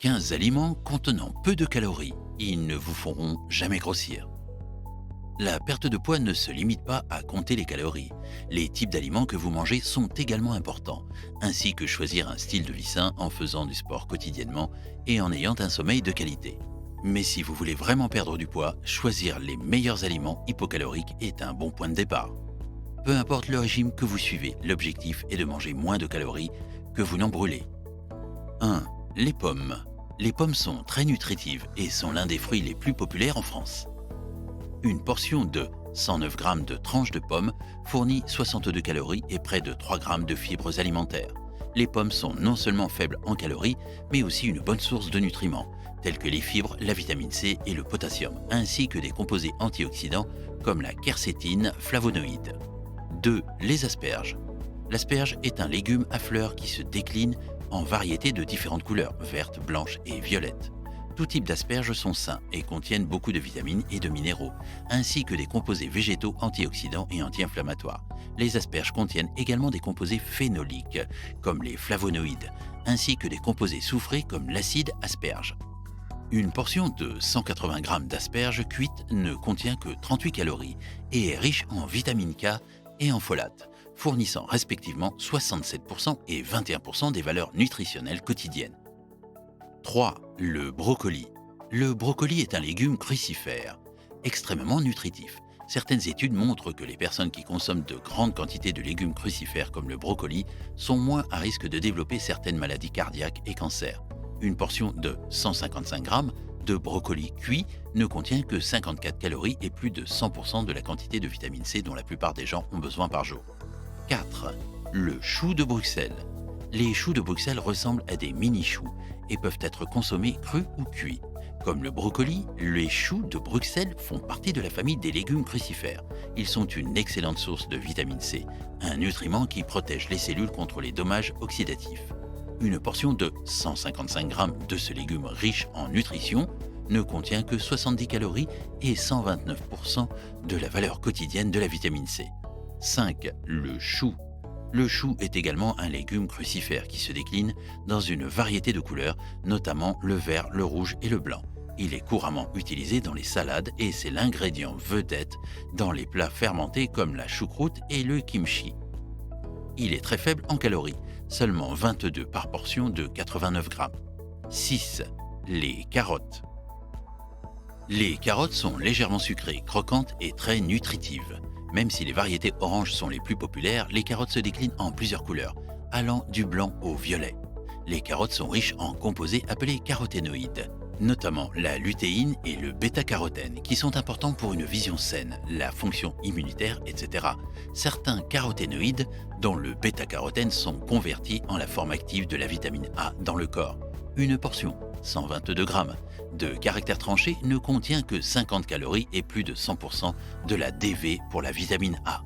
15 aliments contenant peu de calories. Ils ne vous feront jamais grossir. La perte de poids ne se limite pas à compter les calories. Les types d'aliments que vous mangez sont également importants, ainsi que choisir un style de vie sain en faisant du sport quotidiennement et en ayant un sommeil de qualité. Mais si vous voulez vraiment perdre du poids, choisir les meilleurs aliments hypocaloriques est un bon point de départ. Peu importe le régime que vous suivez, l'objectif est de manger moins de calories que vous n'en brûlez. 1. Les pommes. Les pommes sont très nutritives et sont l'un des fruits les plus populaires en France. Une portion de 109 g de tranches de pommes fournit 62 calories et près de 3 g de fibres alimentaires. Les pommes sont non seulement faibles en calories, mais aussi une bonne source de nutriments, tels que les fibres, la vitamine C et le potassium, ainsi que des composés antioxydants comme la quercétine flavonoïde. 2. Les asperges. L'asperge est un légume à fleurs qui se décline en variétés de différentes couleurs, vertes, blanches et violettes. Tout type d'asperges sont sains et contiennent beaucoup de vitamines et de minéraux, ainsi que des composés végétaux antioxydants et anti-inflammatoires. Les asperges contiennent également des composés phénoliques, comme les flavonoïdes, ainsi que des composés soufrés comme l'acide asperge. Une portion de 180 g d'asperges cuites ne contient que 38 calories et est riche en vitamine K et en folate, fournissant respectivement 67% et 21% des valeurs nutritionnelles quotidiennes. 3. Le brocoli. Le brocoli est un légume crucifère, extrêmement nutritif. Certaines études montrent que les personnes qui consomment de grandes quantités de légumes crucifères comme le brocoli sont moins à risque de développer certaines maladies cardiaques et cancers. Une portion de 155 g de brocoli cuit ne contient que 54 calories et plus de 100% de la quantité de vitamine C dont la plupart des gens ont besoin par jour. 4. Le chou de Bruxelles. Les choux de Bruxelles ressemblent à des mini-choux et peuvent être consommés crus ou cuits. Comme le brocoli, les choux de Bruxelles font partie de la famille des légumes crucifères. Ils sont une excellente source de vitamine C, un nutriment qui protège les cellules contre les dommages oxydatifs. Une portion de 155 g de ce légume riche en nutrition ne contient que 70 calories et 129% de la valeur quotidienne de la vitamine C. 5. Le chou. Le chou est également un légume crucifère qui se décline dans une variété de couleurs, notamment le vert, le rouge et le blanc. Il est couramment utilisé dans les salades et c'est l'ingrédient vedette dans les plats fermentés comme la choucroute et le kimchi. Il est très faible en calories, seulement 22 par portion de 89 g. 6. Les carottes. Les carottes sont légèrement sucrées, croquantes et très nutritives. Même si les variétés oranges sont les plus populaires, les carottes se déclinent en plusieurs couleurs, allant du blanc au violet. Les carottes sont riches en composés appelés caroténoïdes, notamment la lutéine et le bêta-carotène, qui sont importants pour une vision saine, la fonction immunitaire, etc. Certains caroténoïdes, dont le bêta-carotène, sont convertis en la forme active de la vitamine A dans le corps. Une portion, 122 g, de caractère tranché ne contient que 50 calories et plus de 100% de la DV pour la vitamine A.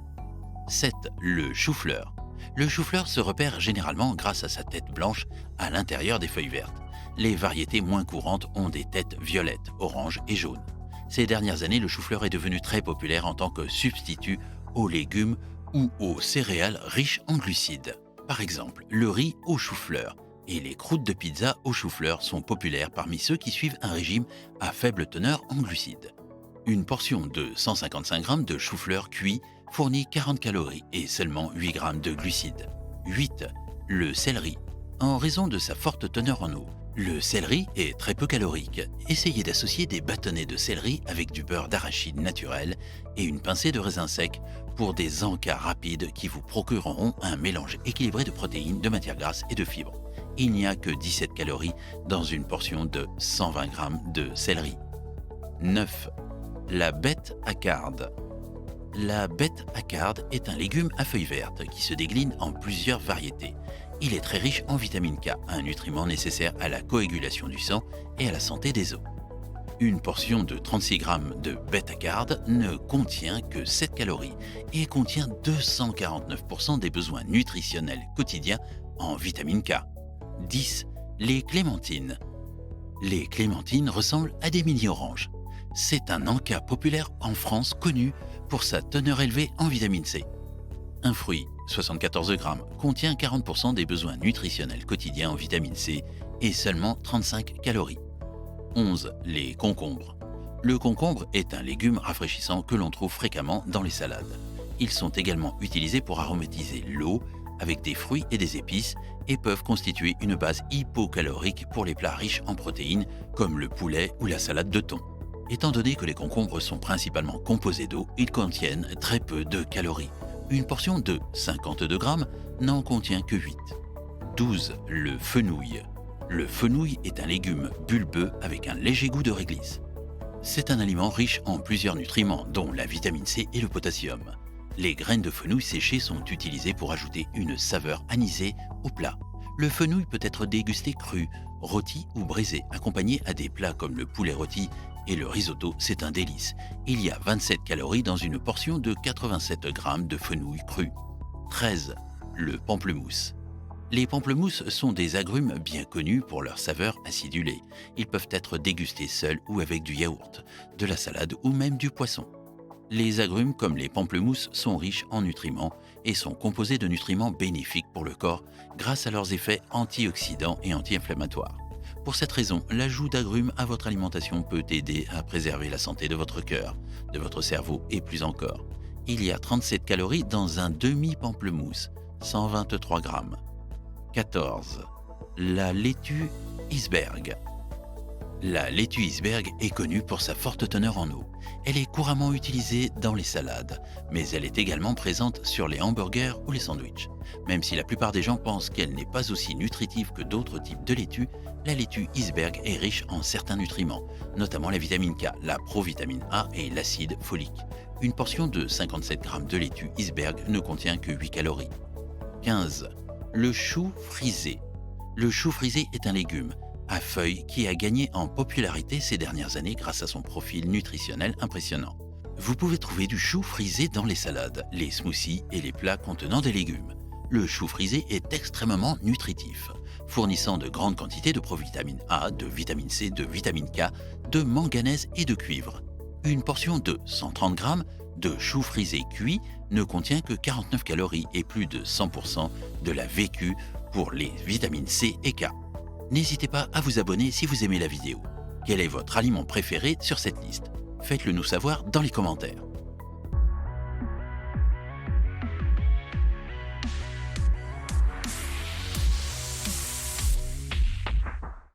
7. Le chou-fleur. Le chou-fleur se repère généralement grâce à sa tête blanche à l'intérieur des feuilles vertes. Les variétés moins courantes ont des têtes violettes, oranges et jaunes. Ces dernières années, le chou-fleur est devenu très populaire en tant que substitut aux légumes ou aux céréales riches en glucides. Par exemple, le riz au chou-fleur et les croûtes de pizza au chou-fleur sont populaires parmi ceux qui suivent un régime à faible teneur en glucides. Une portion de 155 g de chou-fleur cuit fournit 40 calories et seulement 8 g de glucides. 8. Le céleri. En raison de sa forte teneur en eau, le céleri est très peu calorique. Essayez d'associer des bâtonnets de céleri avec du beurre d'arachide naturel et une pincée de raisin sec pour des encas rapides qui vous procureront un mélange équilibré de protéines, de matières grasses et de fibres. Il n'y a que 17 calories dans une portion de 120 g de céleri. 9. La bête à cardes. La bête à cardes est un légume à feuilles vertes qui se décline en plusieurs variétés. Il est très riche en vitamine K, un nutriment nécessaire à la coagulation du sang et à la santé des os. Une portion de 36 g de bête à cardes ne contient que 7 calories et contient 249% des besoins nutritionnels quotidiens en vitamine K. 10. Les clémentines. Les clémentines ressemblent à des mini-oranges. C'est un encas populaire en France connu pour sa teneur élevée en vitamine C. Un fruit, 74 g, contient 40% des besoins nutritionnels quotidiens en vitamine C et seulement 35 calories. 11. Les concombres. Le concombre est un légume rafraîchissant que l'on trouve fréquemment dans les salades. Ils sont également utilisés pour aromatiser l'eau avec des fruits et des épices et peuvent constituer une base hypocalorique pour les plats riches en protéines comme le poulet ou la salade de thon. Étant donné que les concombres sont principalement composés d'eau, ils contiennent très peu de calories. Une portion de 52 grammes n'en contient que 8. 12. Le fenouil. Le fenouil est un légume bulbeux avec un léger goût de réglisse. C'est un aliment riche en plusieurs nutriments, dont la vitamine C et le potassium. Les graines de fenouil séchées sont utilisées pour ajouter une saveur anisée au plat. Le fenouil peut être dégusté cru, rôti ou braisé, accompagné à des plats comme le poulet rôti et le risotto, c'est un délice. Il y a 27 calories dans une portion de 87 grammes de fenouil cru. 13. Le pamplemousse. Les pamplemousses sont des agrumes bien connus pour leur saveur acidulée. Ils peuvent être dégustés seuls ou avec du yaourt, de la salade ou même du poisson. Les agrumes comme les pamplemousses sont riches en nutriments et sont composés de nutriments bénéfiques pour le corps grâce à leurs effets antioxydants et anti-inflammatoires. Pour cette raison, l'ajout d'agrumes à votre alimentation peut aider à préserver la santé de votre cœur, de votre cerveau et plus encore. Il y a 37 calories dans un demi-pamplemousse, 123 grammes. 14. La laitue iceberg. La laitue iceberg est connue pour sa forte teneur en eau. Elle est couramment utilisée dans les salades, mais elle est également présente sur les hamburgers ou les sandwichs. Même si la plupart des gens pensent qu'elle n'est pas aussi nutritive que d'autres types de laitue, la laitue iceberg est riche en certains nutriments, notamment la vitamine K, la provitamine A et l'acide folique. Une portion de 57 grammes de laitue iceberg ne contient que 8 calories. 15. Le chou frisé. Le chou frisé est un légume à feuilles qui a gagné en popularité ces dernières années grâce à son profil nutritionnel impressionnant. Vous pouvez trouver du chou frisé dans les salades, les smoothies et les plats contenant des légumes. Le chou frisé est extrêmement nutritif, fournissant de grandes quantités de provitamine A, de vitamine C, de vitamine K, de manganèse et de cuivre. Une portion de 130 grammes de chou frisé cuit ne contient que 49 calories et plus de 100% de la VQ pour les vitamines C et K. N'hésitez pas à vous abonner si vous aimez la vidéo. Quel est votre aliment préféré sur cette liste? Faites-le nous savoir dans les commentaires.